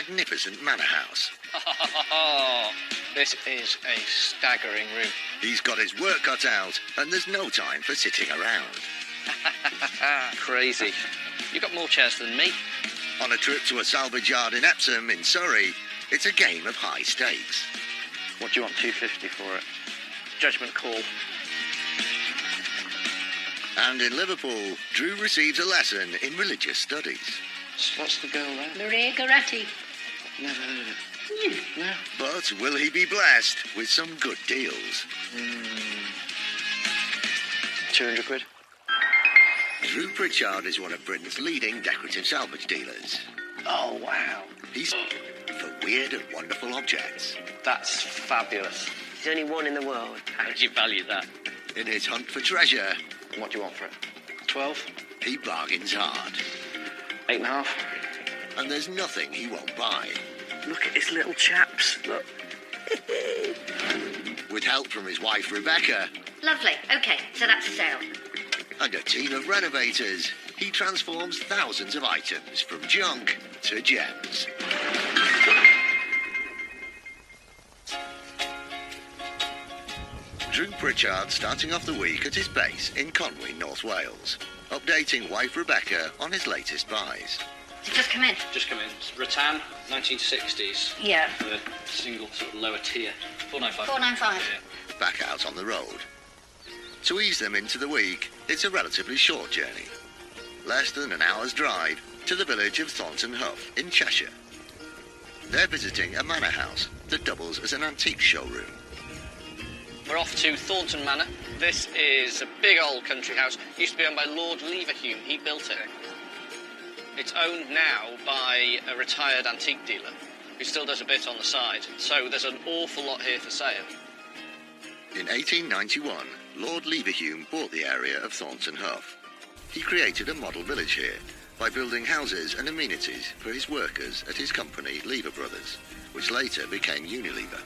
magnificent manor house. This is a staggering room. He's got his work cut out, and there's no time for sitting around. Crazy. You've got more chairs than me. On a trip to a salvage yard in Epsom in Surrey, it's a game of high stakes. What do you want, $250 for it? Judgment call. And in Liverpool, Drew receives a lesson in religious studies. What's the girl there? Maria Garatti. Never heard of it. No. But will he be blessed with some good deals? 200 quid. Drew Pritchard is one of Britain's leading decorative salvage dealers. Oh, wow. He's for weird and wonderful objects. That's fabulous. There's only one in the world. How do you value that? In his hunt for treasure, What do you want for it? 12? he bargains hard. 8.5? And there's nothing he won't buy. Look at his little chaps. Look. With help from his wife Rebecca Lovely. Okay, so that's a sale. and a team of renovators, he transforms thousands of items from junk to gems. Drew Pritchard starting off the week at his base in Conwy, North Wales, updating wife Rebecca on his latest buys. Just come in. Just come in. Rattan, 1960s. Yeah. The single sort of lower tier. 495. 495. Yeah. Back out on the road. To ease them into the week, it's a relatively short journey. Less than an hour's drive to the village of Thornton Hough in Cheshire. They're visiting a manor house that doubles as an antique showroom. We're off to Thornton Manor. This is a big old country house. Used to be owned by Lord Leverhulme. He built it. It's owned now by a retired antique dealer who still does a bit on the side. So there's an awful lot here for sale. In 1891, Lord Leverhulme bought the area of Thornton Hough. He created a model village here by building houses and amenities for his workers at his company Lever Brothers, which later became Unilever.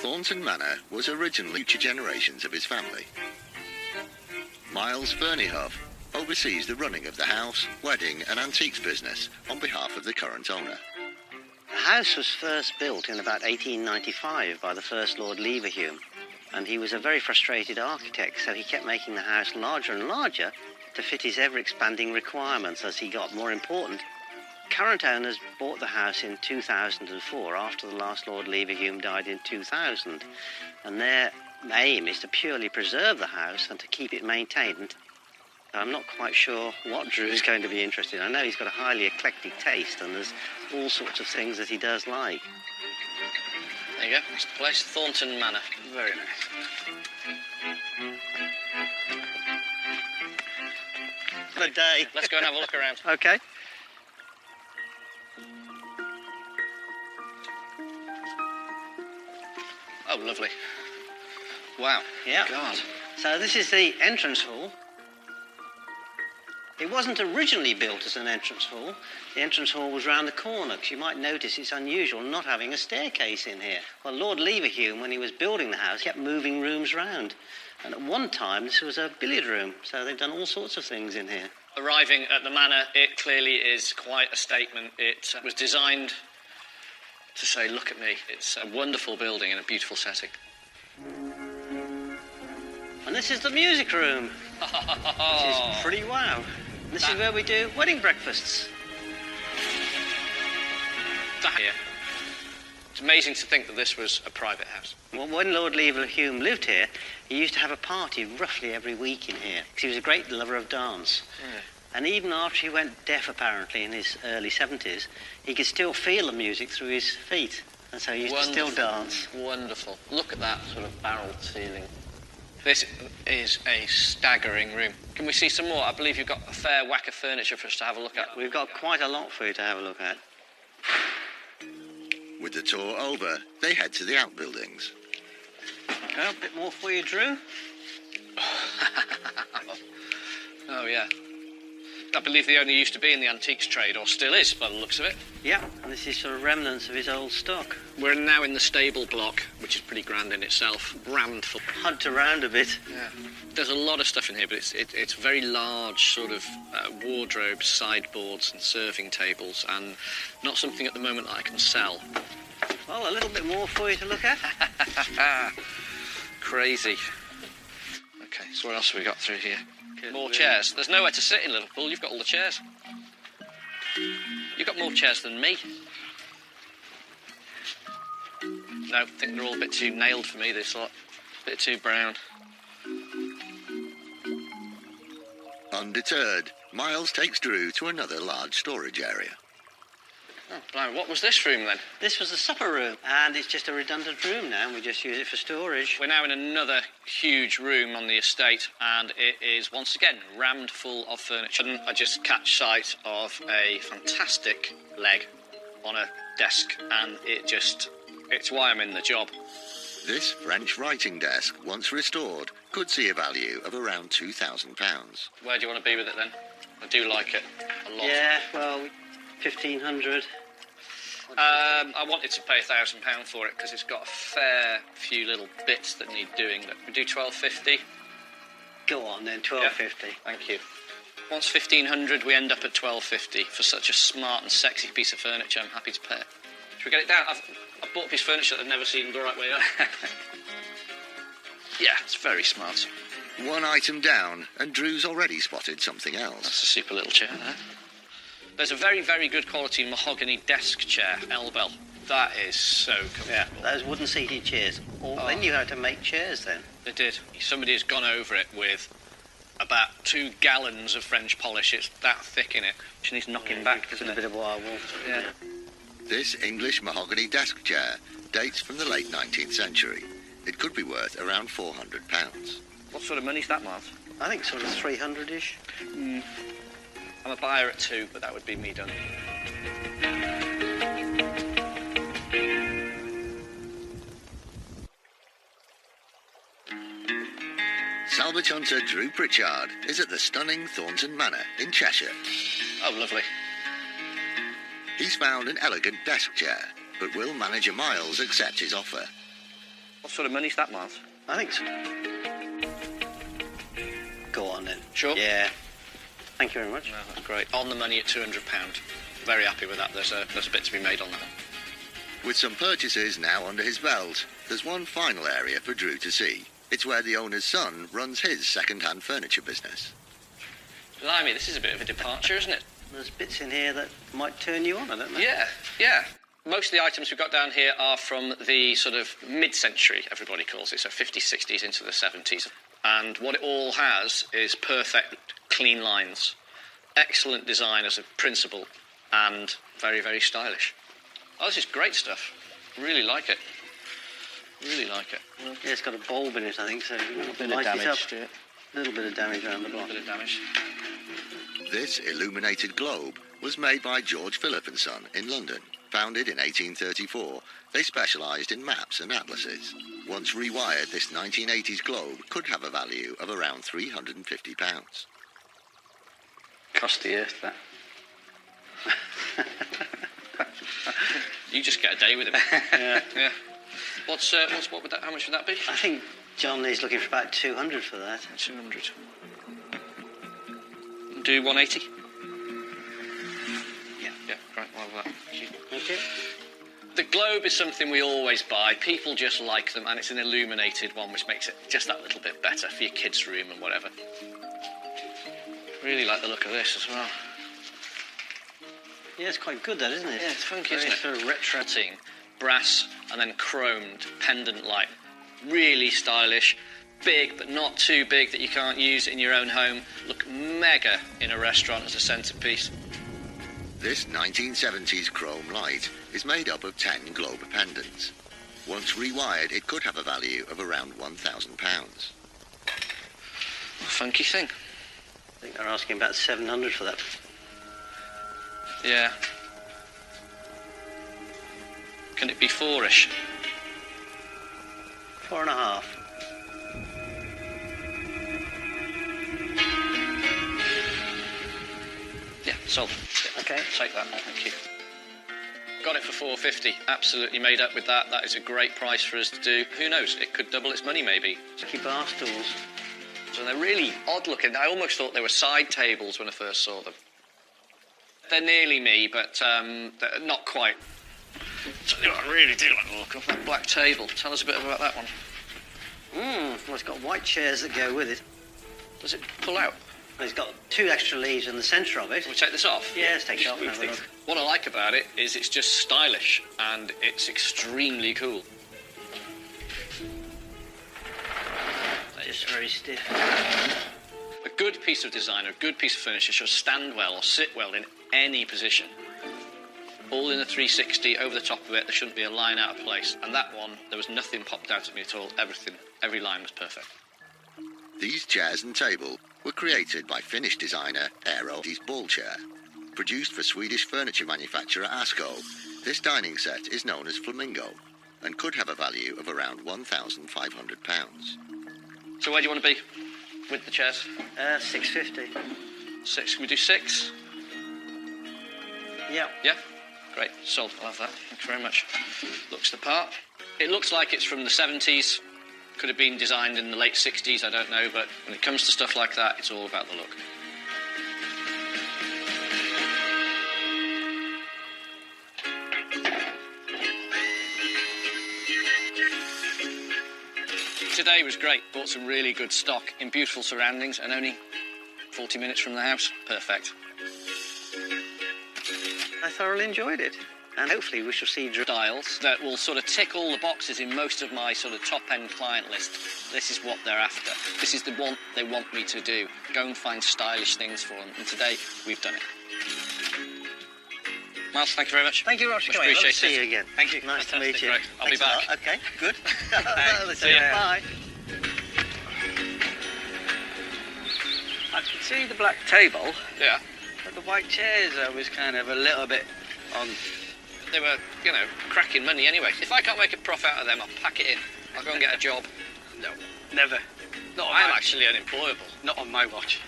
Thornton Manor was originally future generations of his family. Miles Fernie Hough oversees the running of the house, wedding and antiques business on behalf of the current owner. The house was first built in about 1895 by the first Lord Leverhulme, and he was a very frustrated architect, so he kept making the house larger and larger to fit his ever-expanding requirements as he got more important. Current owners bought the house in 2004 after the last Lord Leverhulme died in 2000, and their aim is to purely preserve the house and to keep it maintained. And I'm not quite sure what Drew is going to be interested in. I know he's got a highly eclectic taste and there's all sorts of things that he does like. There you go. That's the place. Thornton Manor. Very nice. Good day. Let's go and have a look around. Okay. Oh, lovely. Wow. Yeah. God. So this is the entrance hall. It wasn't originally built as an entrance hall. The entrance hall was round the corner, because you might notice it's unusual not having a staircase in here. Well, Lord Leverhulme, when he was building the house, kept moving rooms round. And at one time, this was a billiard room, so they've done all sorts of things in here. Arriving at the manor, it clearly is quite a statement. It was designed to say, look at me. It's a wonderful building in a beautiful setting. And this is the music room, which is pretty wow. This is where we do wedding breakfasts. Here. It's amazing to think that this was a private house. Well, when Lord Leverhulme lived here, he used to have a party roughly every week in here, because he was a great lover of dance. Yeah. And even after he went deaf, apparently, in his early 70s, he could still feel the music through his feet. And so he used to still dance. Wonderful. Look at that sort of barrelled ceiling. This is a staggering room. Can we see some more? I believe you've got a fair whack of furniture for us to have a look at. We've got quite a lot for you to have a look at. With the tour over, they head to the outbuildings. Okay, a bit more for you, Drew. Oh, yeah. I believe the owner used to be in the antiques trade, or still is, by the looks of it. Yeah, and this is sort of remnants of his old stock. We're now in the stable block, which is pretty grand in itself, rammed full. Hunt around a bit. Yeah. There's a lot of stuff in here, but it's very large sort of wardrobes, sideboards and serving tables, and not something at the moment that I can sell. Well, a little bit more for you to look at. Crazy. Okay, so what else have we got through here? More chairs. There's nowhere to sit in Liverpool. You've got all the chairs. You've got more chairs than me. No, I think they're all a bit too nailed for me, this lot. A bit too brown. Undeterred, Miles takes Drew to another large storage area. Oh, blimey, what was this room then? This was the supper room, and it's just a redundant room now. We just use it for storage. We're now in another huge room on the estate, and it is once again rammed full of furniture. And I just catch sight of a fantastic leg on a desk, and it's why I'm in the job. This French writing desk, once restored, could see a value of around £2,000. Where do you want to be with it then? I do like it a lot. Yeah, well, 1,500. I wanted to pay £1,000 for it because it's got a fair few little bits that need doing. We do $1,250. Go on then, 1,250. Yeah, thank you. Once 1,500, we end up at $1,250 for such a smart and sexy piece of furniture. I'm happy to pay it. Should we get it down? I've bought a piece of furniture that I've never seen the right way up. Yeah, it's very smart. One item down, and Drew's already spotted something else. That's a super little chair there. There's a very, very good quality mahogany desk chair, Elbel. That is so comfortable. Yeah, those wooden seated chairs. They knew how to make chairs then. They did. Somebody has gone over it with about 2 gallons of French polish. It's that thick in it. She needs knocking back, doesn't it? A bit of wire wool. Yeah. This English mahogany desk chair dates from the late 19th century. It could be worth around £400. What sort of money's that, Miles? I think sort of 300-ish. I'm a buyer at 2, but that would be me done. Salvage hunter Drew Pritchard is at the stunning Thornton Manor in Cheshire. Oh, lovely. He's found an elegant desk chair, but will manager Miles accept his offer? What sort of money's that, Miles? I think so. Go on then. Sure? Yeah. Thank you very much. No, that's great. On the money at £200. Very happy with that. There's a bit to be made on that. With some purchases now under his belt, there's one final area for Drew to see. It's where the owner's son runs his second-hand furniture business. Blimey, this is a bit of a departure, isn't it? There's bits in here that might turn you on, I don't know. Yeah. Most of the items we've got down here are from the sort of mid-century, everybody calls it, so 50s, 60s into the 70s. And what it all has is perfect, clean lines, excellent design as a principle, and very, very stylish. Oh, this is great stuff. Really like it. Really like it. Yeah, it's got a bulb in it, I think, so A little bit of light it up. damage to it. A little bit of damage around the A block. little bit of damage. This illuminated globe was made by George Philip and Son in London. Founded in 1834, they specialised in maps and atlases. Once rewired, this 1980s globe could have a value of around £350. Cost the earth, that. You just get a day with him. Yeah. What would that? How much would that be? I think John is looking for about 200 for that. 200. Do 180. Yeah. Right. Well, that. Okay. The globe is something we always buy. People just like them, and it's an illuminated one, which makes it just that little bit better for your kids' room and whatever. Really like the look of this as well. Yeah, it's quite good, that, isn't it? Yeah, it's funky, Very isn't it? sort of retro. Brass and then chromed pendant light. Really stylish. Big, but not too big that you can't use it in your own home. Look mega in a restaurant as a centrepiece. This 1970s chrome light is made up of 10 globe pendants. Once rewired, it could have a value of around £1,000. Funky thing. I think they're asking about 700 for that. Yeah. Can it be 4-ish? 4.5. Sold. Okay. Take that. Thank you. Got it for $4.50. Absolutely made up with that. That is a great price for us to do. Who knows? It could double its money, maybe. Sticky bar stools. So they're really odd looking. I almost thought they were side tables when I first saw them. They're nearly me, but they're not quite. Tell you what, I really do like the look of that black table. Tell us a bit about that one. Well, it's got white chairs that go with it. Does it pull out? It's got 2 extra leaves in the centre of it. Can we take this off? Yeah, let's take it off and have a look. What I like about it is it's just stylish and it's extremely cool. Just very stiff. A good piece of design, a good piece of furniture should stand well or sit well in any position. All in a 360, over the top of it, there shouldn't be a line out of place. And that one, there was nothing popped out at me at all. Everything, every line was perfect. These chairs and table were created by Finnish designer Eero ball chair. Produced for Swedish furniture manufacturer Asko, this dining set is known as Flamingo and could have a value of around £1,500. So where do you want to be with the chairs? $6.50. 6, can we do 6? Yeah. Yeah? Great, sold. I'll have that. Thank you very much. Looks the part. It looks like it's from the 70s. Could have been designed in the late 60s, I don't know, but when it comes to stuff like that, it's all about the look. Today was great. Bought some really good stock in beautiful surroundings and only 40 minutes from the house. Perfect. I thoroughly enjoyed it. And hopefully we shall see Styles that will sort of tick all the boxes in most of my sort of top-end client list. This is what they're after. This is the one they want me to do. Go and find stylish things for them. And today, we've done it. Miles, thank you very much. Thank you very much for coming. Appreciate Lovely to see you again. Thank you. Nice Fantastic. to meet you. Great. I'll be Thanks a back. lot. Okay, good. Thanks. See ya. Bye. I could see the black table, Yeah. but the white chairs I was kind of a little bit on. They were, you know, cracking money anyway. If I can't make a profit out of them, I'll pack it in. I'll go and get a job. No, never. Not on I am my, actually unemployable. not on my watch.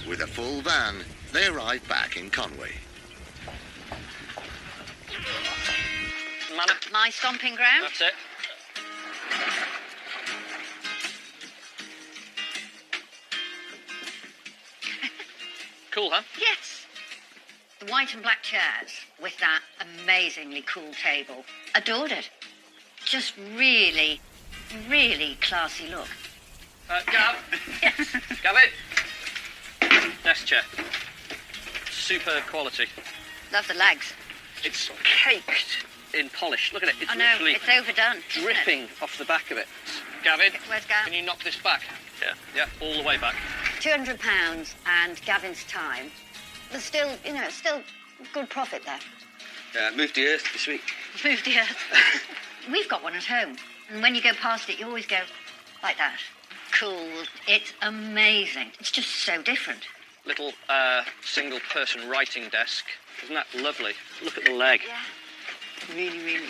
With a full van, they arrive back in Conway. Manor. My stomping ground. That's it. Cool, huh? Yes. The white and black chairs with that amazingly cool table. Adored it. Just really, really classy look. Gav. Gavin. Desk chair. Superb quality. Love the legs. It's caked in polish. Look at it. It's I know, literally it's overdone. isn't it? dripping off the back of it. Gavin, Where's Gav? can you knock this back? Yeah, all the way back. £200 and Gavin's time. There's still, still good profit there. Yeah, moved the earth this week. Moved the earth. We've got one at home. And when you go past it, you always go like that. Cool. It's amazing. It's just so different. Little single-person writing desk. Isn't that lovely? Look at the leg. Yeah. Really, really.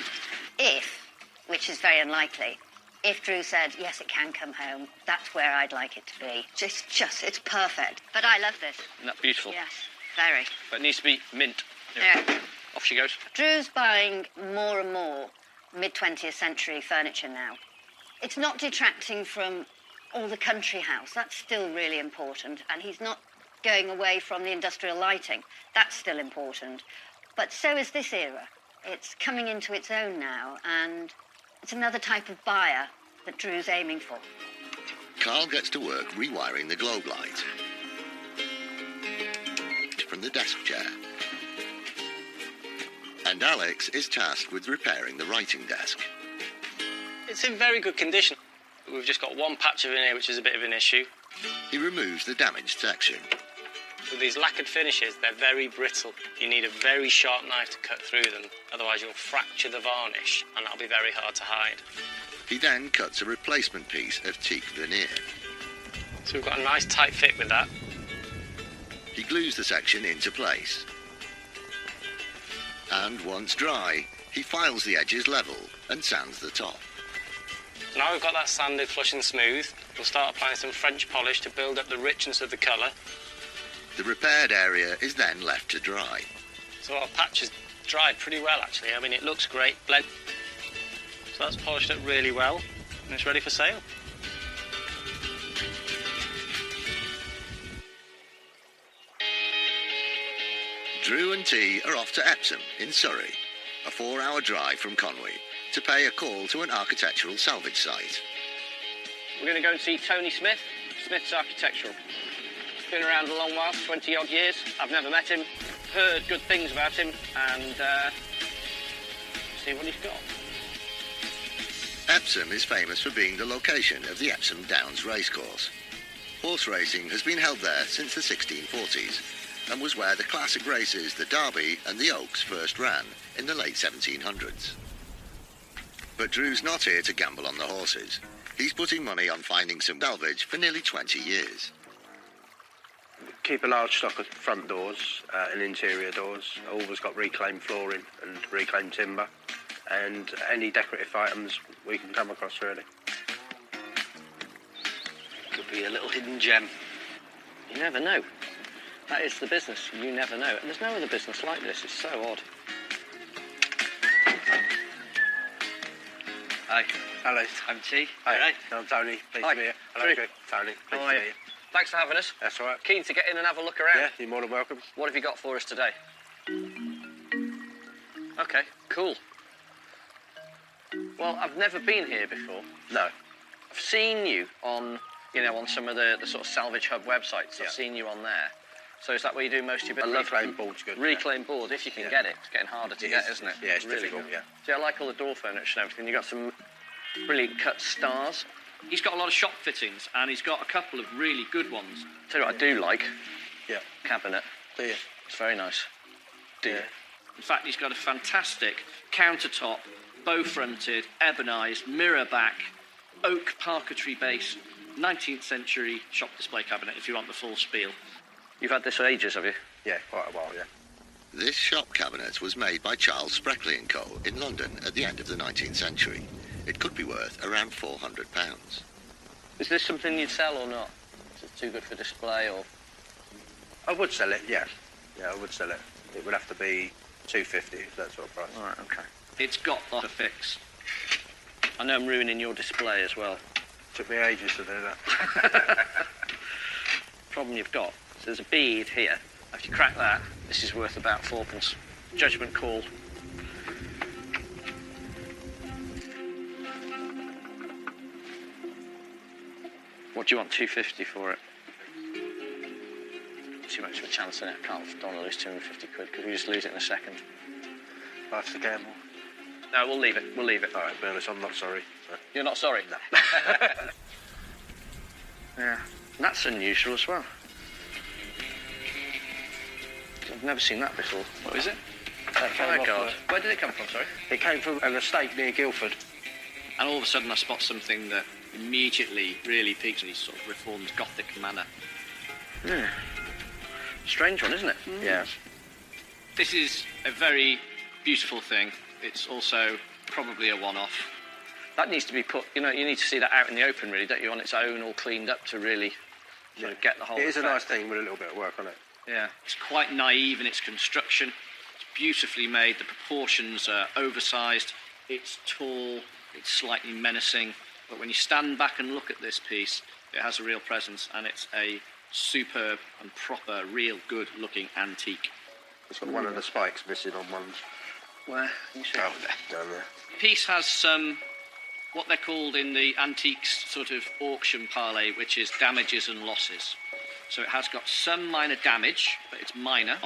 If, which is very unlikely, if Drew said, yes, it can come home, that's where I'd like it to be. It's perfect. But I love this. Isn't that beautiful? Yes, very. But it needs to be mint. Yeah. Off she goes. Drew's buying more and more mid-20th century furniture now. It's not detracting from all the country house. That's still really important. And he's not going away from the industrial lighting. That's still important. But so is this era. It's coming into its own now, and it's another type of buyer that Drew's aiming for. Carl gets to work rewiring the globe light from the desk chair. And Alex is tasked with repairing the writing desk. It's in very good condition. We've just got one patch of in here, which is a bit of an issue. He removes the damaged section. With these lacquered finishes, they're very brittle. You need a very sharp knife to cut through them, otherwise you'll fracture the varnish, and that'll be very hard to hide. He then cuts a replacement piece of teak veneer. So we've got a nice tight fit with that. He glues the section into place. And once dry, he files the edges level and sands the top. Now we've got that sanded flush and smooth, we'll start applying some French polish to build up the richness of the colour. The repaired area is then left to dry. So our patch has dried pretty well, actually. I mean, it looks great, bled. So that's polished up really well, and it's ready for sale. Drew and T are off to Epsom in Surrey, a 4-hour drive from Conwy, to pay a call to an architectural salvage site. We're going to go and see Tony Smith, Smith's Architectural. Been around a long while, 20-odd years. I've never met him, heard good things about him, and see what he's got. Epsom is famous for being the location of the Epsom Downs racecourse. Horse racing has been held there since the 1640s, and was where the classic races, the Derby and the Oaks, first ran in the late 1700s. But Drew's not here to gamble on the horses. He's putting money on finding some salvage for nearly 20 years. Keep a large stock of front doors and interior doors. Always got reclaimed flooring and reclaimed timber, and any decorative items we can come across, really. Could be a little hidden gem. You never know. That is the business. You never know. And there's no other business like this. It's so odd. Hi. Hello. I'm T. Hi. All right. I'm Tony. Pleased Hi. to meet you. Hello, Drew. Drew. Tony. Pleased How are to you? meet you. Thanks for having us. That's all right. Keen to get in and have a look around. Yeah, you're more than welcome. What have you got for us today? Okay, cool. Well, I've never been here before. No. I've seen you on, on some of the sort of Salvage Hub websites. Yeah. I've seen you on there. So is that where you do most of your business? Reclaimed board's good. Reclaimed board, if you can Yeah. get it. It's getting harder to It get, is. isn't it? Yeah, it's Really difficult, good. yeah. See, I like all the door furniture and everything. You've got some brilliant cut stars. He's got a lot of shop fittings, and he's got a couple of really good ones. Tell you what I do like. Yeah. Cabinet. Do you? It's very nice. Do you? Yeah. In fact, he's got a fantastic countertop, bow-fronted, ebonised, mirror back, oak parquetry base, 19th century shop display cabinet, if you want the full spiel. You've had this for ages, have you? Yeah, quite a while, yeah. This shop cabinet was made by Charles Spreckley & Co. in London at the end of the 19th century. It could be worth around £400. Is this something you'd sell or not? Is it too good for display or? I would sell it, yeah. Yeah, I would sell it. It would have to be £250, that sort of price. All right, okay. It's got the fix. I know I'm ruining your display as well. Took me ages to do that. Problem you've got, so there's a bead here. If you crack that, this is worth about 4p. Judgment call. What do you want, 250 for it? Too much of a chance in it. I don't want to lose 250 quid because we just lose it in a second. Life's a gamble. No, we'll leave it. We'll leave it. All right, be honest, I'm not sorry. So. You're not sorry? No. Yeah. That's unusual as well. I've never seen that before. What is it? That came Oh, off God. the- Where did it come from, sorry? It came from an estate near Guildford. And all of a sudden I spot something that immediately really piques me, sort of reformed Gothic manner. Yeah. Strange one, isn't it? Yeah. This is a very beautiful thing. It's also probably a one-off. That needs to be put, you need to see that out in the open, really, don't you, on its own, all cleaned up to really sort of get the whole It is a effect. nice thing with a little bit of work on it. Yeah. It's quite naive in its construction. It's beautifully made. The proportions are oversized. It's tall. It's slightly menacing. But when you stand back and look at this piece, it has a real presence, and it's a superb and proper, real good-looking antique. It's got one of the spikes missing on one. Where? You see? Oh, down there. The piece has some, what they're called in the antiques sort of auction parley, which is damages and losses. So it has got some minor damage, but it's minor.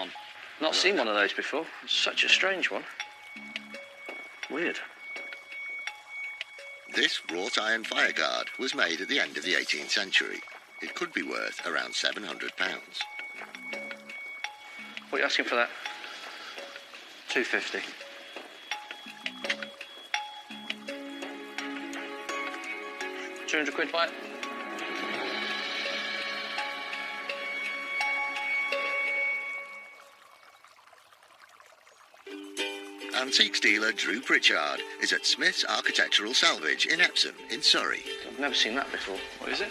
Not seen one of those before. It's such a strange one. Weird. This wrought iron fireguard was made at the end of the 18th century. It could be worth around £700. What are you asking for that? 250. £200 by it? And antiques dealer Drew Pritchard is at Smith's Architectural Salvage in Epsom, in Surrey. I've never seen that before. What is it?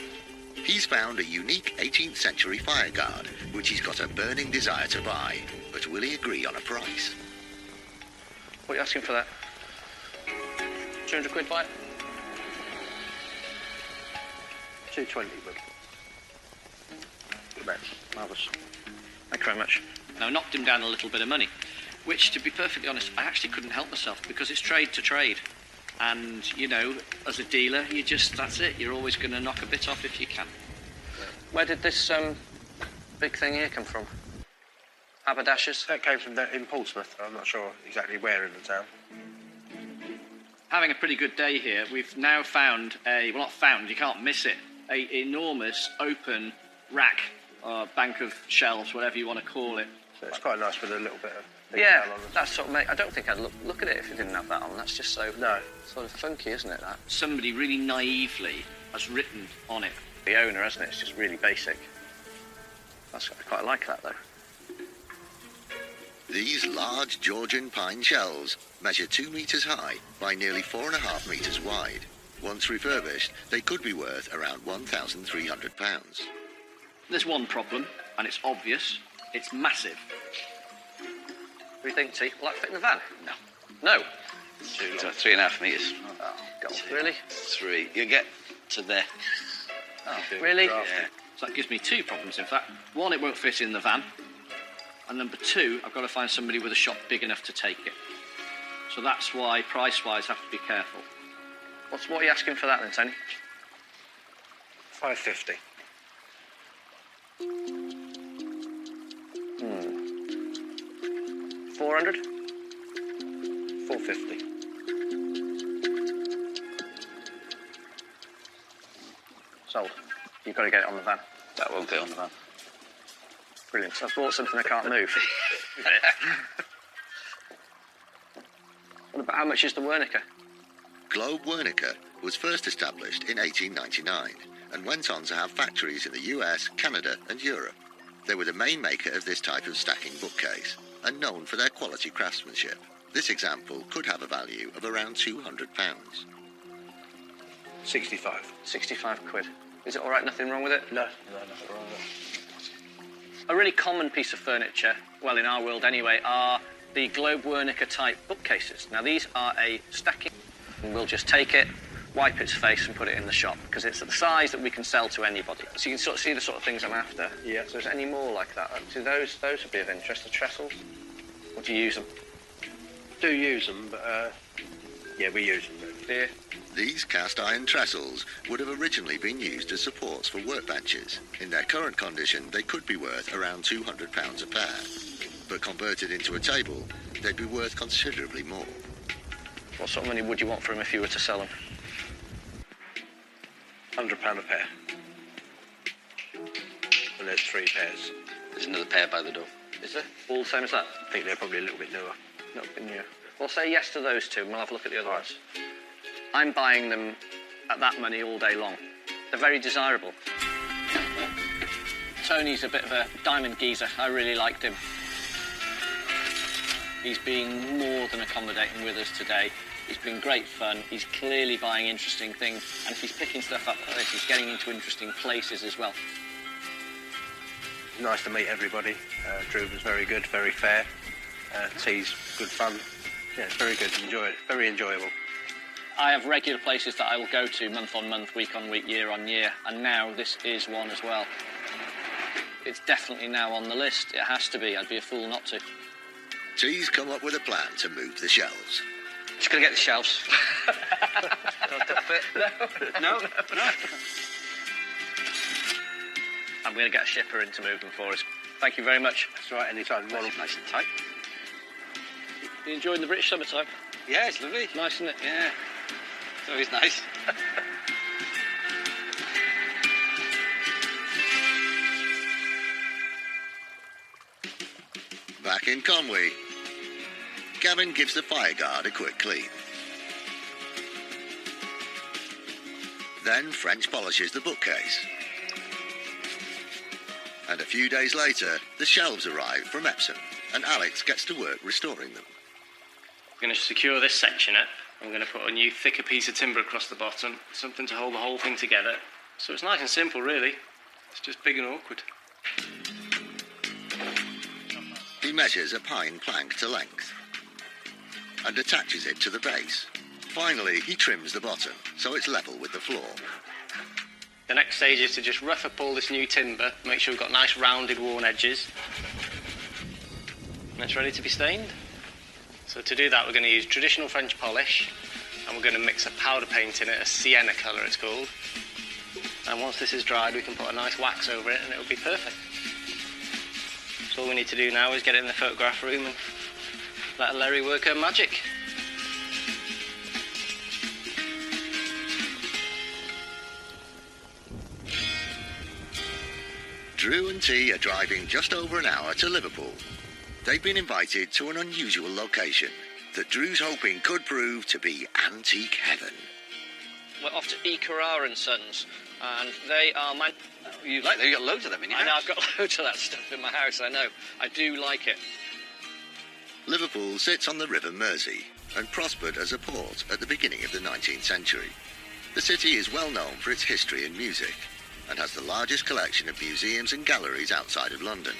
He's found a unique 18th century fireguard, which he's got a burning desire to buy. But will he agree on a price? What are you asking for that? 200 quid by it? 220, but... Good match. Marvellous. Thank you very much. Now, knocked him down a little bit of money, which, to be perfectly honest, I actually couldn't help myself because it's trade to trade. And, you know, as a dealer, that's it. You're always going to knock a bit off if you can. Where did this big thing here come from? Haberdashers? That came from in Portsmouth. I'm not sure exactly where in the town. Having a pretty good day here, we've now found you can't miss it, a enormous open rack, bank of shelves, whatever you want to call it. So it's quite nice with a little bit of detail Yeah, on it. that's sort of... I don't think I'd look at it if it didn't have that on. That's just so... No. Sort of funky, isn't it, that? Somebody really naively has written on it. The owner, hasn't it? It's just really basic. I quite like that, though. These large Georgian pine shelves measure 2 metres high by nearly 4.5 metres wide. Once refurbished, they could be worth around £1,300. There's one problem, and it's obvious. It's massive. What do you think, T? Will that fit in the van? No. No? 3.5 metres. Oh, God. Really? 3. You get to there. Oh, really? Yeah. So that gives me 2 problems, in fact. One, it won't fit in the van. And number 2, I've got to find somebody with a shop big enough to take it. So that's why, price-wise, I have to be careful. What are you asking for that, then, Tony? £550. 400? 450. Sold. You've got to get it on the van. That won't go on the van. Brilliant. So I've bought something I can't move. What about, how much is the Wernicke? Globe Wernicke was first established in 1899 and went on to have factories in the US, Canada and Europe. They were the main maker of this type of stacking bookcase and known for their quality craftsmanship. This example could have a value of around £200. 65. 65 quid. Is it all right? Nothing wrong with it? No, nothing wrong with it. A really common piece of furniture, well, in our world anyway, are the Globe Wernicke type bookcases. Now, these are a stacking, and we'll just take it, wipe its face and put it in the shop because it's the size that we can sell to anybody. So you can sort of see the sort of things I'm after. Yeah. So is there any more like that? Do those would be of interest, the trestles? Or do you use them? Do use them, but yeah, we use them. Do you? These cast iron trestles would have originally been used as supports for workbenches. In their current condition, they could be worth around £200 a pair. But converted into a table, they'd be worth considerably more. What sort of money would you want for them if you were to sell them? £100 a pair. And there's 3 pairs. There's another pair by the door. Is there? All the same as that? I think they're probably a little bit newer. Not been new. Well, say yes to those 2 and we'll have a look at the other ones. I'm buying them at that money all day long. They're very desirable. Tony's a bit of a diamond geezer. I really liked him. He's been more than accommodating with us today. He's been great fun. He's clearly buying interesting things. And if he's picking stuff up like this, he's getting into interesting places as well. Nice to meet everybody. Drew was very good, very fair. T's good fun. Yeah, it's very good. Enjoy it. Very enjoyable. I have regular places that I will go to month on month, week on week, year on year, and now this is one as well. It's definitely now on the list. It has to be. I'd be a fool not to. T's come up with a plan to move the shelves. Just going to get the shelves. No. I'm going to get a shipper in to move them for us. Thank you very much. That's right, anytime. Nice and tight. You enjoying the British summertime? Yeah, it's lovely. Nice, isn't it? Yeah. It's always nice. Back in Conwy, Gavin gives the fireguard a quick clean. Then French polishes the bookcase. And a few days later, the shelves arrive from Epsom, and Alex gets to work restoring them. I'm going to secure this section up. I'm going to put a new thicker piece of timber across the bottom, something to hold the whole thing together. So it's nice and simple, really. It's just big and awkward. He measures a pine plank to length and attaches it to the base. Finally, he trims the bottom so it's level with the floor. The next stage is to just rough up all this new timber, make sure we've got nice rounded worn edges. And it's ready to be stained. So to do that, we're going to use traditional French polish, and we're going to mix a powder paint in it, a sienna colour it's called. And once this is dried, we can put a nice wax over it and it'll be perfect. So all we need to do now is get it in the photograph room and let Larry work her magic. Drew and T are driving just over an hour to Liverpool. They've been invited to an unusual location that Drew's hoping could prove to be antique heaven. We're off to E. Carrara & Sons, and they are You like them? You got loads of them in your I know, house. I've got loads of that stuff in my house, I know. I do like it. Liverpool sits on the River Mersey and prospered as a port at the beginning of the 19th century. The city is well known for its history and music and has the largest collection of museums and galleries outside of London,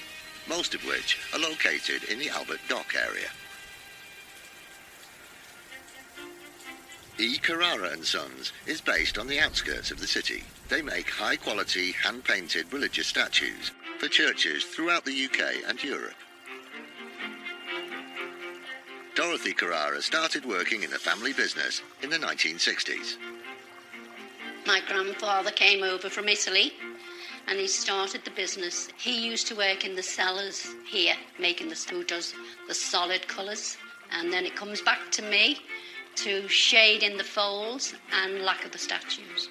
most of which are located in the Albert Dock area. E. Carrara & Sons is based on the outskirts of the city. They make high-quality, hand-painted religious statues for churches throughout the UK and Europe. Dorothy Carrara started working in the family business in the 1960s. My grandfather came over from Italy and he started the business. He used to work in the cellars here, making who does the solid colours. And then it comes back to me to shade in the folds and lacquer the statues.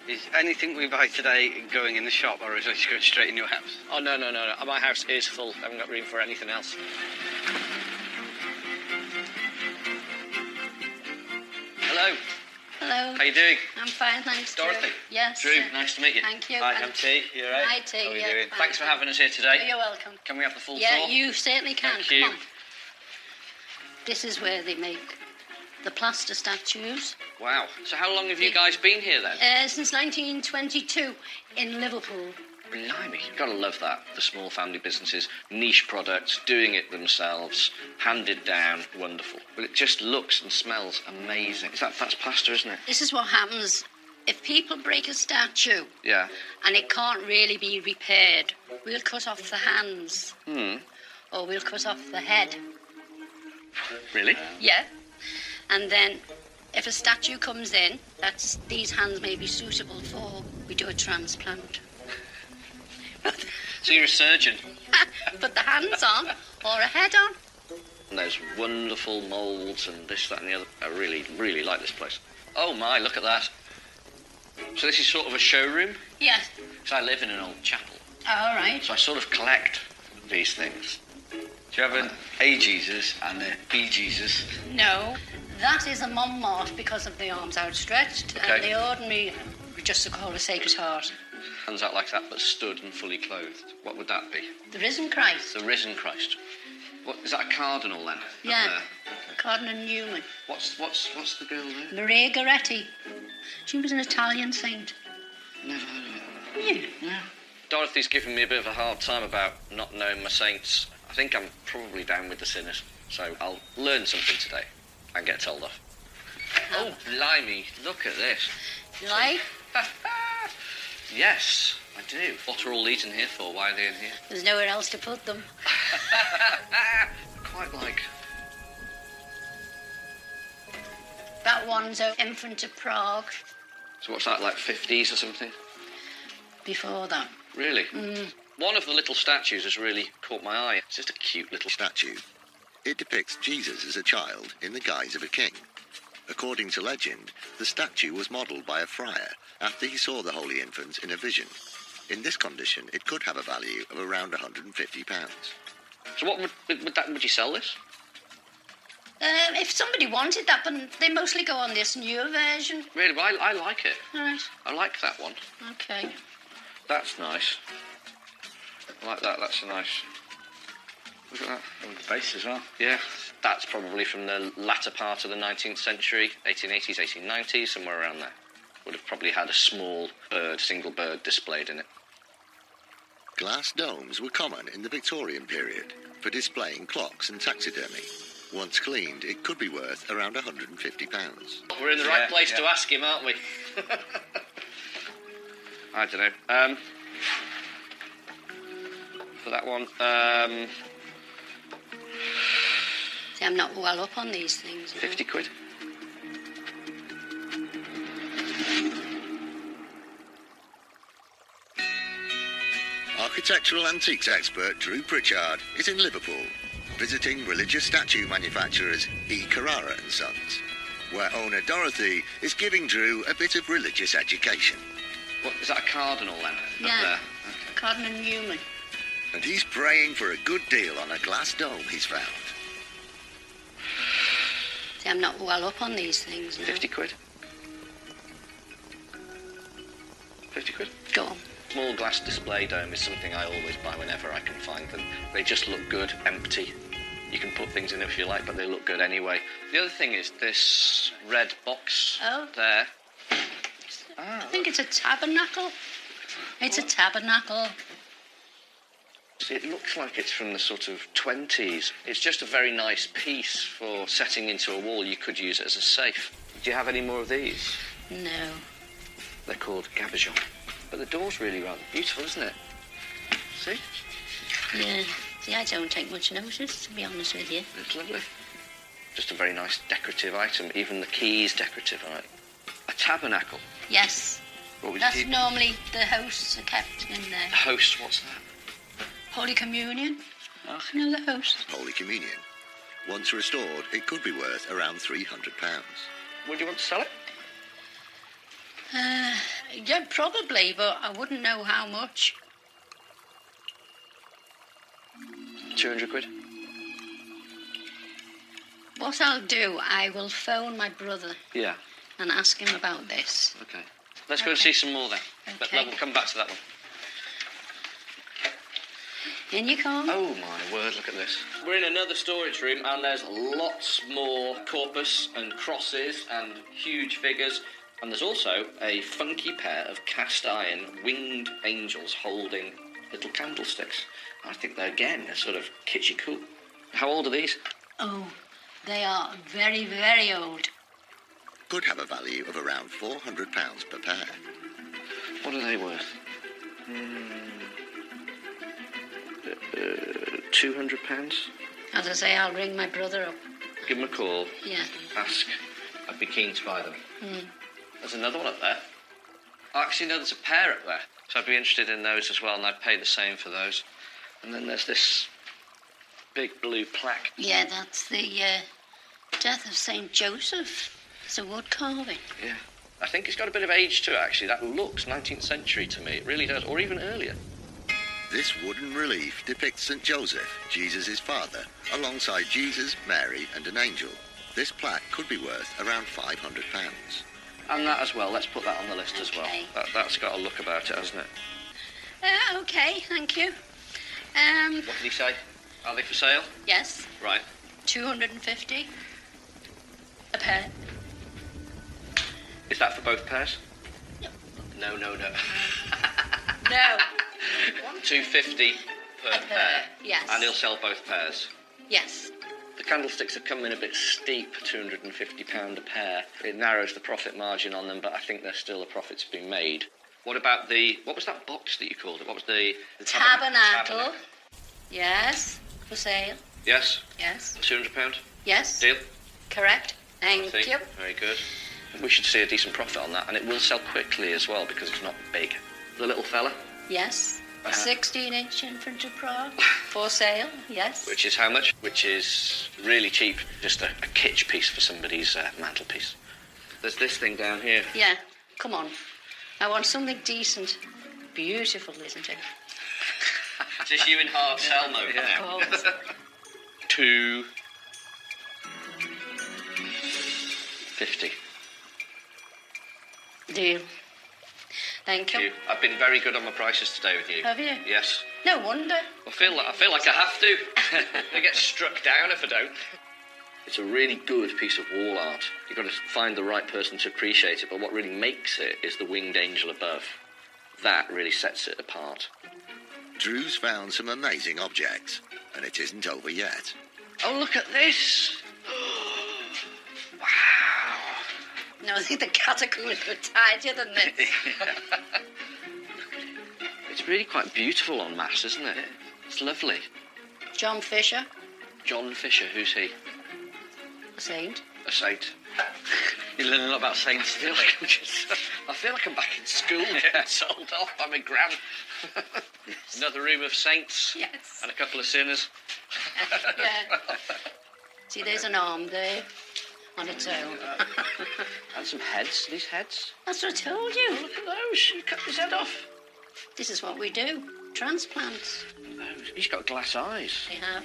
Is anything we buy today going in the shop, or is it just going straight in your house? Oh, no. My house is full. I haven't got room for anything else. Hello. Hello. How you doing? I'm fine, thanks. Dorothy. Drew. Yes. Drew, nice to meet you. Thank you. Hi, And- I'm T. You all right? Hi, T. How are you Yeah, doing? fine. Thanks for having us here today. You're welcome. Can we have the full Yeah, tour? you certainly can. Thank Come you. on. This is where they make the plaster statues. Wow. So how long have you guys been here then? Since 1922 in Liverpool. Blimey, you've got to love that. The small family businesses, niche products, doing it themselves, handed down, wonderful. But it just looks and smells amazing. That's plaster, isn't it? This is what happens if people break a statue Yeah. and it can't really be repaired. We'll cut off the hands. Or we'll cut off the head. Really? Yeah. And then if a statue comes in, these hands may be suitable for, we do a transplant. So you're a surgeon. Put the hands on or a head on. And there's wonderful moulds and this, that and the other. I really, really like this place. Oh my, look at that. So this is sort of a showroom? Yes. Because I live in an old chapel. All right. So I sort of collect these things. Do you have an A Jesus and a B Jesus? No, that is a Montmartre because of the arms outstretched. Okay. And the ordinary, we just call a Sacred Heart. Hands out like that, but stood and fully clothed. What would that be? The Risen Christ. The risen Christ. What is that? A cardinal then? Yeah. Up there? Cardinal Newman. What's the girl there? Maria Goretti. She was an Italian saint. Never heard of it. Yeah. Dorothy's giving me a bit of a hard time about not knowing my saints. I think I'm probably down with the sinners, so I'll learn something today and get told off. Oh, blimey, look at this. You like? Yes, I do. What are all these in here for? Why are they in here? There's nowhere else to put them. Quite like. That one's an infant of Prague. So what's that, like 50s or something? Before that. Really? One of the little statues has really caught my eye. It's just a cute little Statue. It depicts Jesus as a child in the guise of a king. According to legend, the statue was modelled by a friar after he saw the Holy Infant in a vision. In this condition, it could have a value of around £150. So what would you sell this? If somebody wanted that, but they mostly go on this newer version. Really? Well, I like it. All right. I like that one. Okay. That's nice. I like that. That's a nice. Look at that. Oh, the base as well. Yeah, that's probably from the latter part of the 19th century, 1880s, 1890s, somewhere around there. Would have probably had a small bird, single bird displayed in it. Glass domes were common in the Victorian period for displaying clocks and taxidermy. Once cleaned, it could be worth around £150. We're in the right place to ask him, aren't we? I don't know. For that one, See, I'm not well up on these things. 50 quid. Architectural antiques expert Drew Pritchard is in Liverpool, visiting religious statue manufacturers E. Carrara and Sons, where owner Dorothy is giving Drew a bit of religious education. What, is that a cardinal then? Yeah. Up there? Cardinal Newman. And he's praying for a good deal on a glass dome he's found. See, I'm not well up on these things. 50 quid. 50 quid. Go on. Small glass display dome is something I always buy whenever I can find them. They just look good, empty. You can put things in if you like, but they look good anyway. The other thing is this red box there. I think it's a tabernacle. It's a tabernacle. It looks like it's from the sort of 20s. It's just a very nice piece for setting into a wall. You could use it as a safe. Do you have any more of these? No. They're called gabajons. But the door's really rather beautiful, isn't it? See? Yeah. See, I don't take much notice, to be honest with you. It's lovely. Just a very nice decorative item. Even the key's decorative, right? A tabernacle. Yes. What would That's you keep? normally the hosts are kept in there. The host, what's that? Holy Communion. Oh, no, the host. Holy Communion. Once restored, it could be worth around £300. Would you want to sell it? Yeah, probably, but I wouldn't know how much. 200 quid. What I'll do, I will phone my brother Yeah. and ask him about this. Okay. Let's go and see some more then. But Okay. we'll come back to that one. In you come. Oh my word, look at this. We're in another storage room and there's lots more corpus and crosses and huge figures. And there's also a funky pair of cast iron winged angels holding little candlesticks. I think they're, again, they're sort of kitschy cool. How old are these? Oh, they are very, very old. Could have a value of around £400 per pair. What are they worth? £200? As I say, I'll ring my brother up. Give them a call. Yeah. Ask. I'd be keen to buy them. Mm. There's another one up there. Actually, no, there's a pair up there. So I'd be interested in those as well, and I'd pay the same for those. And then there's this big blue plaque. Yeah, that's the death of St. Joseph. It's a wood carving. Yeah. I think it's got a bit of age to it, actually. That looks 19th century to me. It really does, or even earlier. This wooden relief depicts St. Joseph, Jesus' father, alongside Jesus, Mary and an angel. This plaque could be worth around £500. And that as well. Let's put that on the list as well. Okay. That's got a look about it, hasn't it? Okay, thank you. What did he say? Are they for sale? Yes, Right. 250 a pair. Is that for both pairs? No. No. No. 250 per pair. Yes. And he'll sell both pairs. Yes. The candlesticks have come in a bit steep, £250 a pair. It narrows the profit margin on them, but I think there's still a profit to be made. What about what was that box that you called it? What was the Tabernacle. Yes. For sale. Yes? Yes. £200? Yes. Deal? Correct. Thank See? you. Very good. We should see a decent profit on that, and it will sell quickly as well because it's not big. The little fella? Yes. A 16-inch infant of Prague. For sale. Yes. Which is how much? Which is really cheap. Just a kitsch piece for somebody's mantelpiece. There's this thing down here. Yeah. Come on. I want something decent. Beautiful, isn't it? Just you in hard sell mode Of now. course. 250. Deal. Thank you. I've been very good on my prices today with you. Have you? Yes. No wonder. I feel like I have to. I get struck down if I don't. It's a really good piece of wall art. You've got to find the right person to appreciate it, but what really makes it is the winged angel above. That really sets it apart. Drew's found some amazing objects, and it isn't over yet. Oh, look at this! Wow! No, I think the caterpillars were tidier than this. It's really quite beautiful en masse, isn't it? It's lovely. John Fisher, John Fisher, who's he? a saint. A saint. You're learning a lot about saints still. I feel like I'm back in school getting told off by my gran. Another room of saints. Yes. And a couple of sinners. Yeah. See, there's an arm there on its own. And some heads. These heads. That's what I told you. Oh, look at those. You cut his head off. This is what we do. Transplants. Those. He's got glass eyes. They have.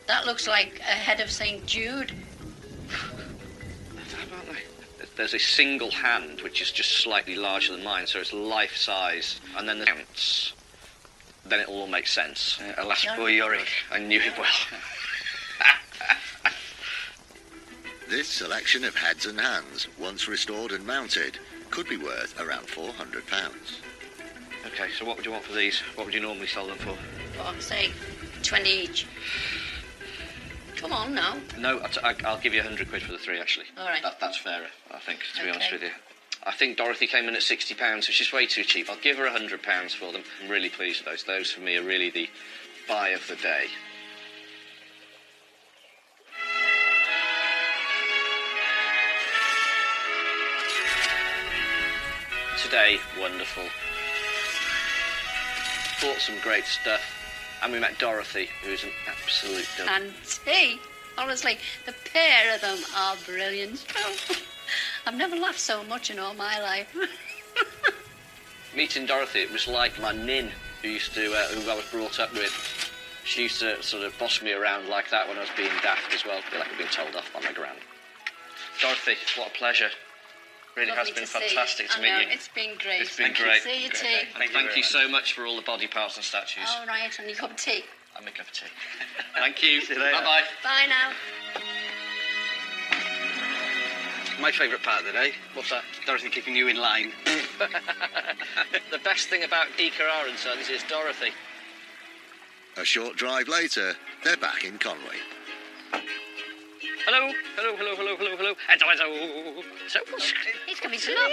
That looks like a head of St. Jude. There's a single hand which is just slightly larger than mine, so it's life-size. And then the counts. Then it'll all make sense. Alas, poor Yorick. I knew it well. This selection of heads and hands, once restored and mounted, could be worth around £400. Okay, so what would you want for these? What would you normally sell them for? For say 20 each. Come on now. No, I'll give you 100 quid for the three, actually. All right. That's fairer, I think, to be Okay. honest with you. I think Dorothy came in at £60, which is way too cheap. I'll give her £100 for them. I'm really pleased with those. Those, for me, are really the buy of the day. Today, wonderful. Bought some great stuff. And we met Dorothy, who's an absolute delight. And tea. Honestly, the pair of them are brilliant. I've never laughed so much in all my life. Meeting Dorothy, it was like my nin, who I was brought up with. She used to sort of boss me around like that when I was being daft as well. I feel like I've been told off by my gran. Dorothy, what a pleasure. Really Lovely has been to see you. fantastic to I meet know, you. it's been great. It's been great. See you, Great. tea. And thank you so much for all the body parts and statues. All right, and your cup of tea. And my cup of tea. Thank you. See you later. Bye-bye. Bye now. My favourite part of the day. What's that? Dorothy keeping you in line. The best thing about E. Carrara and Sons is Dorothy. A short drive later, they're back in Conway. Hello, hello, hello, hello, hello, hello. Hello. So, He's coming to look.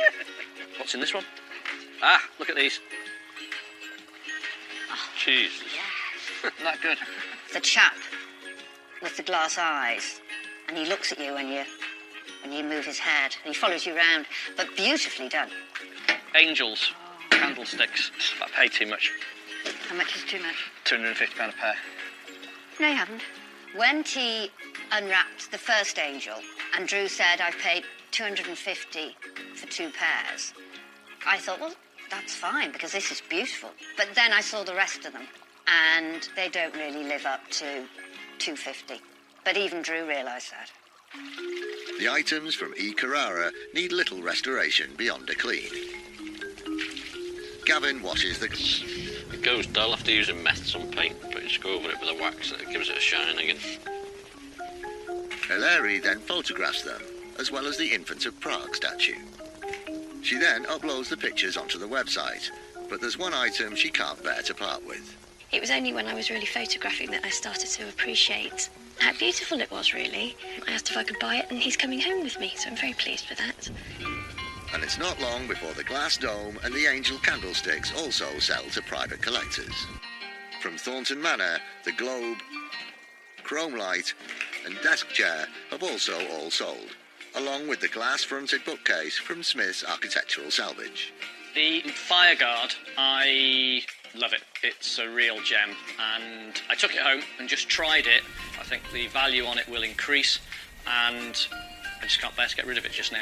what's in this one? Ah, look at these. Jesus. Isn't that good? The chap with the glass eyes, and he looks at you when you move his head, and he follows you around, but beautifully done. Angels, candlesticks. I paid too much. How much is too much? £250 a pair. No, you haven't. When T unwrapped the first angel, and Drew said, I've paid $250 for 2 pairs, I thought, well, that's fine, because this is beautiful. But then I saw the rest of them, and they don't really live up to $250. But even Drew realised that. The items from E. Carrara need little restoration beyond a clean. Gavin washes the... It goes dull after using meths on paint, but you just go over it with a wax that gives it a shine again. Hilary then photographs them, as well as the Infant of Prague statue. She then uploads the pictures onto the website, but there's one item she can't bear to part with. It was only when I was really photographing that I started to appreciate how beautiful it was, really. I asked if I could buy it, and he's coming home with me, so I'm very pleased with that. And it's not long before the glass dome and the angel candlesticks also sell to private collectors. From Thornton Manor, the globe, chrome light and desk chair have also all sold, along with the glass-fronted bookcase from Smith's Architectural Salvage. The Fireguard, I love it. It's a real gem, and I took it home and just tried it. I think the value on it will increase, and I just can't bear to get rid of it just now.